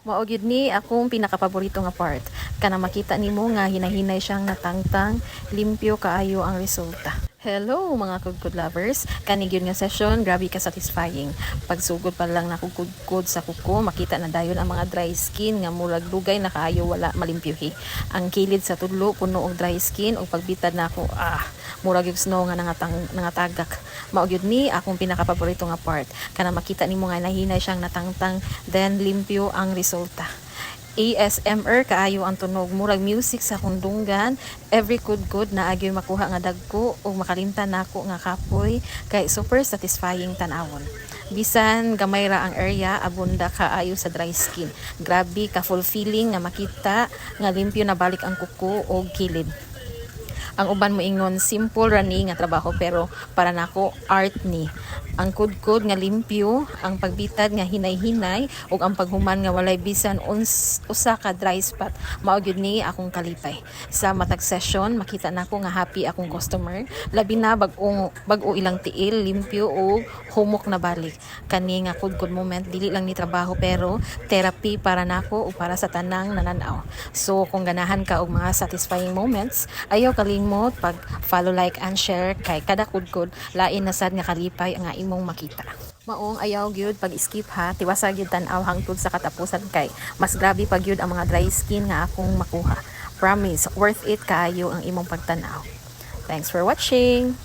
Mao gyud ni akong pinakapaborito nga part. Kana makita nimo nga hinahinay siyang natangtang, limpyo kaayo ang resulta. Hello mga kudkod lovers. Kani gyud nga session, grabe ka satisfying. Pagsugod pa lang na kudkod sa kuko, makita na dayon ang mga dry skin nga murag dugay na kaayo wala malimpyohi. Ang kilid sa tudlo puno og dry skin ug pagbitad nako murag yung snow nga nangatagak. Mao gyud ni akong pinakapaborito nga part. Kana makita nimo nga nahinay siyang natangtang, then limpyo ang resulta. ASMR kaayo ang tunog, murag music sa kundunggan. Every good na agyo makuha nga dagko o makalimtan nako nga kapoy kay super satisfying tanawon. Bisan gamay ra ang area, abunda kaayo sa dry skin. Grabe ka fulfilling nga makita nga limpyo na balik ang kuko o kilid. Ang uban mo ingon simple ra ni nga trabaho pero para nako art ni. Ang kudkod nga limpyo, ang pagbitad nga hinay-hinay ug ang paghuman nga walay bisan usa ka dry spot. Mao gyud ni akong kalipay. Sa matag session makita nako nga happy akong customer, labi na bag-o ilang tiil, limpyo ug humok na balik. Kani nga kudkod moment dili lang ni trabaho pero therapy para nako ug para sa tanang nananaw. So kung ganahan ka og mga satisfying moments, ayaw kalimot pag follow, like and share kay kada kudkod lain na sad nga kalipay nga imong makita. Maong ayaw gyud pag skip ha, tiwasa gyud tan-aw hangtod sa katapusan kay mas grabe pag gyud ang mga dry skin nga akong makuha. Promise, worth it kaayo ang imong pagtan-aw. Thanks for watching.